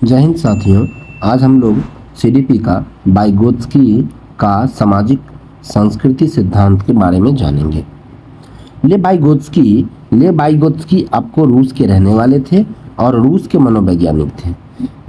जय हिंद साथियों। आज हम लोग सीडीपी का वाइगोत्स्की का सामाजिक संस्कृति सिद्धांत के बारे में जानेंगे। ले वाइगोत्स्की आपको रूस के रहने वाले थे और रूस के मनोवैज्ञानिक थे,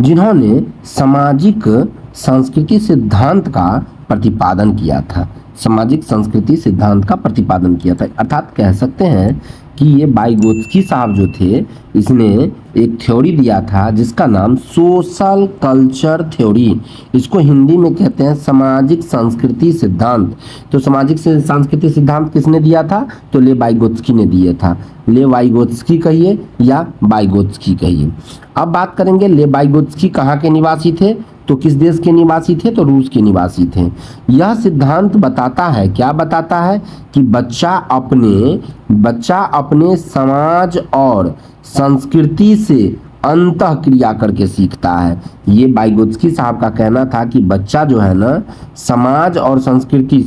जिन्होंने सामाजिक संस्कृति सिद्धांत का प्रतिपादन किया था। सामाजिक संस्कृति सिद्धांत का प्रतिपादन किया था, अर्थात कह सकते हैं कि ये वाइगोत्स्की साहब जो थे, इसने एक थ्योरी दिया था जिसका नाम सोशल कल्चर थ्योरी। इसको हिंदी में कहते हैं सामाजिक संस्कृति सिद्धांत। तो सामाजिक संस्कृति सिद्धांत किसने दिया था? तो ले वाइगोत्स्की ने दिया था। ले वाइगोत्स्की कहिए या वाइगोत्स्की कहिए। अब बात करेंगे ले वाइगोत्स्की कहाँ के निवासी थे, तो किस देश के निवासी थे? तो रूस के निवासी थे। यह सिद्धांत बताता है, क्या बताता है कि बच्चा अपने समाज और संस्कृति से अंतः क्रिया करके सीखता है। ये वाइगोत्स्की साहब का कहना था कि बच्चा जो है ना समाज और संस्कृति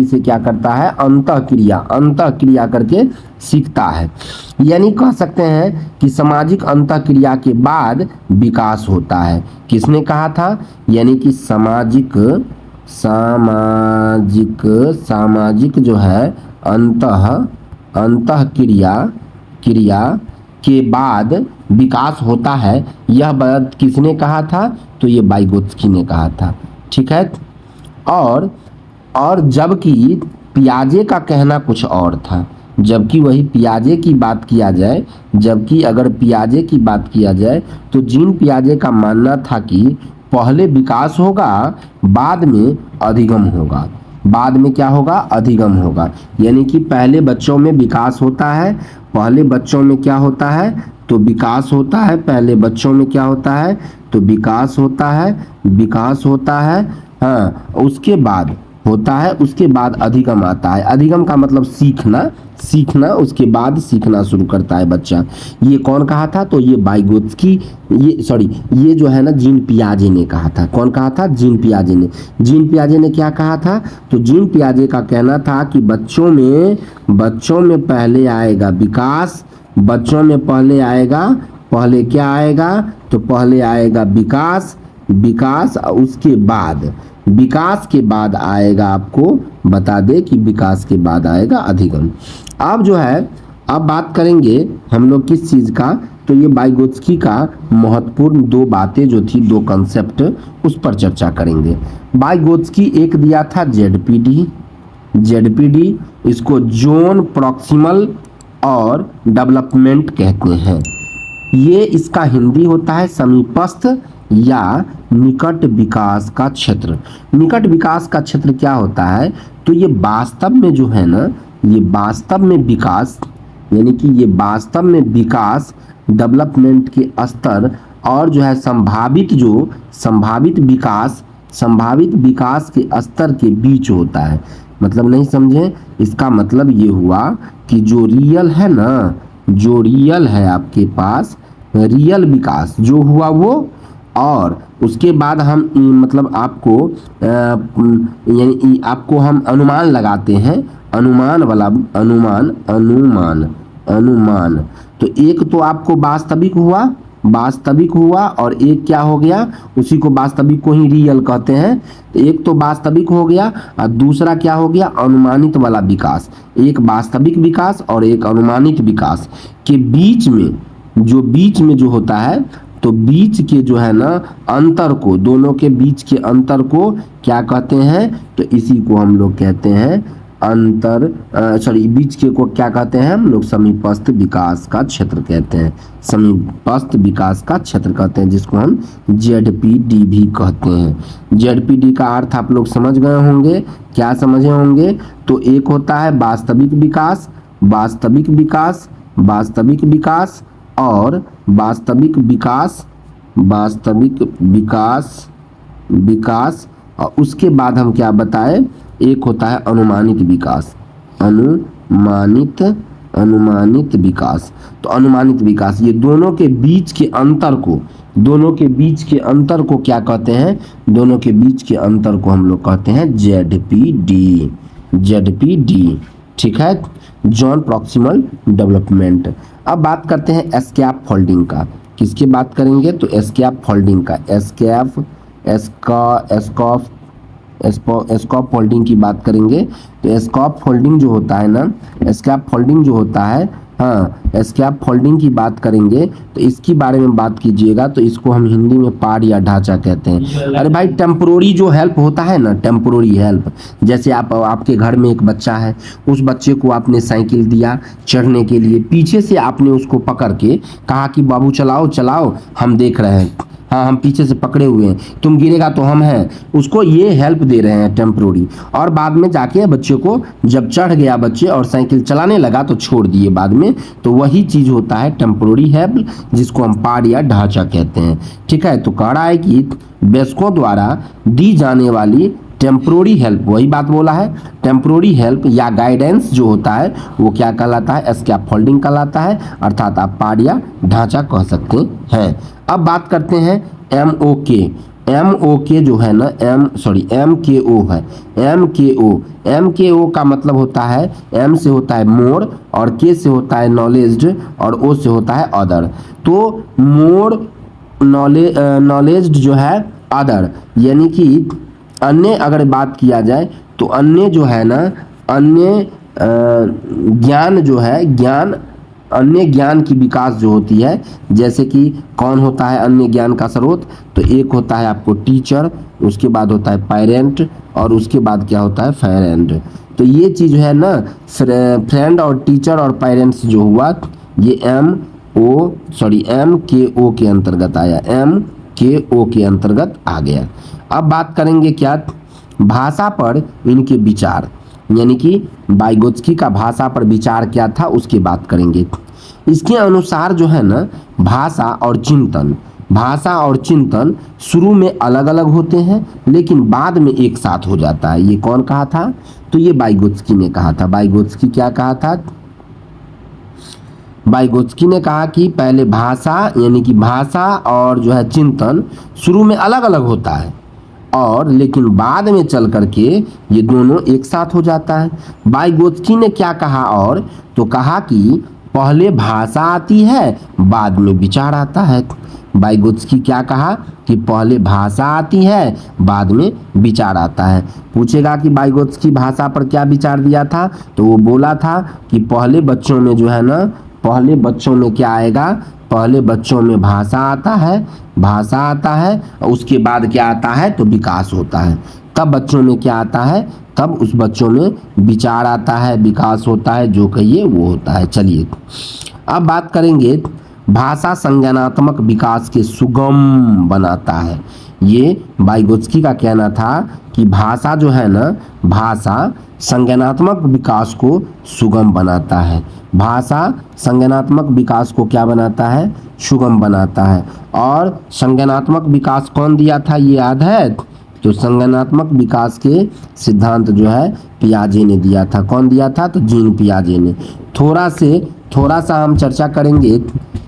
से क्या करता है? अंतः क्रिया करके सीखता है। यानी कह सकते हैं कि सामाजिक अंतः क्रिया के बाद विकास होता है। किसने कहा था? यानी कि सामाजिक जो है अंतः क्रिया के बाद विकास होता है। यह बात किसने कहा था? तो ये वाइगोत्स्की ने कहा था। ठीक है। और जबकि पियाजे का कहना कुछ और था। जबकि वही पियाजे की बात किया जाए, अगर पियाजे की बात किया जाए तो जीन पियाजे का मानना था कि पहले विकास होगा, बाद में अधिगम होगा। बाद में क्या होगा? अधिगम होगा। यानी कि पहले बच्चों में विकास होता है। पहले बच्चों में क्या होता है? तो विकास होता है। पहले बच्चों में क्या होता है? तो विकास होता है। हाँ, उसके बाद अधिगम आता है। अधिगम का मतलब सीखना, उसके बाद सीखना शुरू करता है बच्चा। ये कौन कहा था? तो ये वाइगोत्स्की, ये जो है ना जीन पियाजे ने कहा था। कौन कहा था? जीन पियाजे ने क्या कहा था? तो जीन पियाजे का कहना था कि बच्चों में पहले आएगा विकास। बच्चों में पहले क्या आएगा? तो पहले आएगा विकास। उसके बाद विकास के बाद आएगा, आपको बता दे कि विकास के बाद आएगा अधिगम। अब बात करेंगे हम लोग किस चीज़ का? तो ये वाइगोत्स्की का महत्वपूर्ण दो बातें जो थी, दो कंसेप्ट, उस पर चर्चा करेंगे। वाइगोत्स्की एक दिया था जेडपीडी, इसको जोन प्रॉक्सिमल और डेवलपमेंट कहते हैं। ये इसका हिंदी होता है समीपस्थ या निकट विकास का क्षेत्र। निकट विकास का क्षेत्र क्या होता है? तो ये वास्तव में जो है ना, ये वास्तव में विकास, यानी कि ये वास्तव में विकास, डेवलपमेंट के स्तर और जो है संभावित विकास के स्तर के बीच होता है। मतलब नहीं समझे? इसका मतलब ये हुआ कि जो रियल है आपके पास, रियल विकास जो हुआ वो, और उसके बाद हम मतलब आपको हम अनुमान लगाते हैं। अनुमान तो एक तो आपको वास्तविक हुआ और एक क्या हो गया? उसी को वास्तविक को ही रियल कहते हैं। तो एक तो वास्तविक हो गया और दूसरा क्या हो गया? अनुमानित वाला विकास। एक वास्तविक विकास और एक अनुमानित विकास के बीच में जो होता है, तो बीच के जो है ना अंतर को, दोनों के बीच के अंतर को क्या कहते हैं? तो इसी को हम लोग कहते हैं बीच के को क्या कहते हैं हम लोग? समीपस्थ विकास का क्षेत्र कहते हैं। समीपस्थ विकास का क्षेत्र कहते हैं, जिसको हम जेडपीडी भी कहते हैं। जेडपीडी का अर्थ आप लोग समझ गए होंगे। क्या समझे होंगे? तो एक होता है वास्तविक विकास और वास्तविक विकास, और उसके बाद हम क्या बताएं? एक होता है अनुमानित विकास। तो अनुमानित विकास, ये दोनों के बीच के अंतर को क्या कहते हैं? दोनों के बीच के अंतर को हम लोग कहते हैं जेडपीडी। ठीक है, जॉन प्रॉक्सिमल डेवलपमेंट। अब बात करते हैं स्कैफोल्डिंग का। किसकी बात करेंगे? तो एस्कैप फोल्डिंग का, एस्कॉप फोल्डिंग की बात करेंगे। तो एस्कॉप फोल्डिंग जो होता है ना, एस्कैप फोल्डिंग जो होता है, हाँ, एस्कैप फोल्डिंग की बात करेंगे तो इसकी बारे में बात कीजिएगा तो इसको हम हिंदी में पाड़ या ढांचा कहते हैं। अरे भाई, टेम्पोररी जो हेल्प होता है ना, टेम्पोररी हेल्प, जैसे आपके घर में एक बच्चा है, उस बच्चे को आपने साइकिल दिया चढ़ने के लिए, पीछे से आपने उसको पकड़ के कहा कि बाबू चलाओ चलाओ, हम देख रहे हैं, हाँ हम पीछे से पकड़े हुए हैं, तुम गिरेगा तो हम हैं, उसको ये हेल्प दे रहे हैं टेम्प्रोरी। और बाद में जाके बच्चे को जब चढ़ गया बच्चे और साइकिल चलाने लगा तो छोड़ दिए बाद में, तो वही चीज़ होता है टेम्प्रोरी हेल्प, जिसको हम पाड़ या ढांचा कहते हैं। ठीक है, तो कह रहा है कि वयस्कों द्वारा दी जाने वाली टेम्प्रोरी हेल्प, वही बात बोला है, टेम्प्रोरी हेल्प या गाइडेंस जो होता है वो क्या कहलाता है? स्कैफोल्डिंग कहलाता है, अर्थात आप पाड़ या ढांचा कह सकते हैं। अब बात करते हैं MOK। MOK जो है ना, MKO है, MKO का मतलब होता है, M से होता है मोर, और K से होता है नॉलेज्ड, और O से होता है अदर। तो मोर, नॉलेज्ड जो है, अदर यानी कि अन्य अगर बात किया जाए तो अन्य जो है ना, अन्य ज्ञान जो है, ज्ञान, अन्य ज्ञान की विकास जो होती है, जैसे कि कौन होता है अन्य ज्ञान का स्रोत? तो एक होता है आपको टीचर, उसके बाद होता है पेरेंट, और उसके बाद क्या होता है? फ्रेंड। तो ये चीज़ है ना, फ्रेंड और टीचर और पेरेंट्स जो हुआ, ये MKO के अंतर्गत आया, MKO के अंतर्गत आ गया। अब बात करेंगे क्या? भाषा पर इनके विचार, यानी कि वाइगोत्स्की का भाषा पर विचार क्या था उसकी बात करेंगे। इसके अनुसार जो है ना, भाषा और चिंतन शुरू में अलग अलग होते हैं लेकिन बाद में एक साथ हो जाता है। ये कौन कहा था? तो ये वाइगोत्स्की ने कहा था। वाइगोत्स्की क्या कहा था? वाइगोत्स्की ने कहा कि पहले भाषा, यानी कि भाषा और जो है चिंतन शुरू में अलग अलग होता है, और लेकिन बाद में चल करके ये दोनों एक साथ हो जाता है। वाइगोत्स्की ने क्या कहा? और तो कहा कि पहले भाषा आती है, बाद में विचार आता है। वाइगोत्स्की क्या कहा? कि पहले भाषा आती है, बाद में विचार आता है। पूछेगा कि वाइगोत्स्की भाषा पर क्या विचार दिया था, तो वो बोला था कि पहले बच्चों में जो है ना, पहले बच्चों में क्या आएगा? पहले बच्चों में भाषा आता है, और उसके बाद क्या आता है? तो विकास होता है। तब बच्चों में क्या आता है? तब उस बच्चों में विचार आता है, विकास होता है, जो कहिए वो होता है। चलिए अब बात करेंगे, भाषा संज्ञानात्मक विकास के सुगम बनाता है। ये वाइगोत्स्की का कहना था कि भाषा जो है ना, भाषा संज्ञानात्मक विकास को सुगम बनाता है। भाषा संज्ञानात्मक विकास को क्या बनाता है? सुगम बनाता है। और संज्ञानात्मक विकास कौन दिया था, ये याद है? तो संज्ञानात्मक विकास के सिद्धांत जो है पियाजे ने दिया था। कौन दिया था? तो जीन पियाजे ने। थोड़ा सा हम चर्चा करेंगे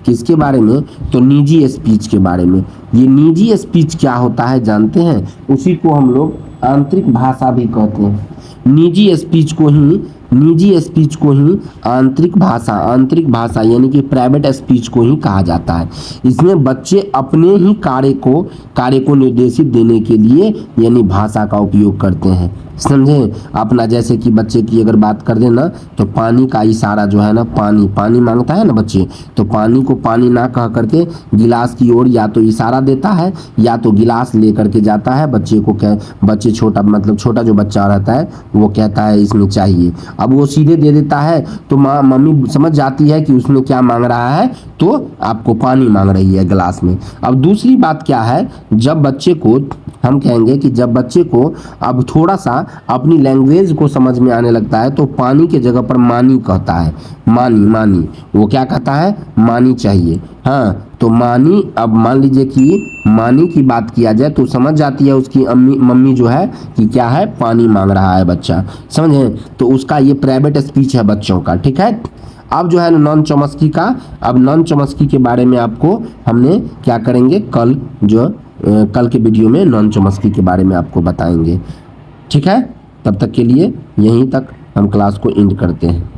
किसके बारे में? तो निजी स्पीच के बारे में। ये निजी स्पीच क्या होता है जानते हैं? उसी को हम लोग आंतरिक भाषा भी कहते हैं। निजी स्पीच को ही आंतरिक भाषा यानी कि प्राइवेट स्पीच को ही कहा जाता है। इसमें बच्चे अपने ही कार्य को निर्देशित देने के लिए यानी भाषा का उपयोग करते हैं। समझे? अपना जैसे कि बच्चे की अगर बात कर देना तो पानी का इशारा जो है ना, पानी मांगता है ना बच्चे, तो पानी को पानी ना कह करके गिलास की ओर या तो इशारा देता है या तो गिलास लेकर के जाता है। बच्चे छोटा जो बच्चा रहता है वो कहता है इसमें चाहिए। अब वो सीधे दे देता है तो मम्मी समझ जाती है कि उसमें क्या मांग रहा है, तो आपको पानी मांग रही है गिलास में। अब दूसरी बात क्या है, जब बच्चे को हम कहेंगे कि जब बच्चे को अब थोड़ा सा अपनी लैंग्वेज को समझ में आने लगता है तो पानी के जगह पर मानी कहता है। मानी वो क्या कहता है? मानी चाहिए। हाँ, तो मानी, अब मान लीजिए कि मानी की बात किया जाए तो समझ जाती है उसकी मम्मी जो है कि क्या है, पानी मांग रहा है बच्चा। समझे? तो उसका ये प्राइवेट स्पीच है बच्चों का। ठीक है, अब जो है नॉन चॉम्स्की का, अब नॉन चॉम्स्की के बारे में आपको हमने क्या करेंगे, कल के वीडियो में नॉन चॉम्स्की के बारे में आपको बताएंगे। ठीक है, तब तक के लिए यहीं तक हम क्लास को एंड करते हैं।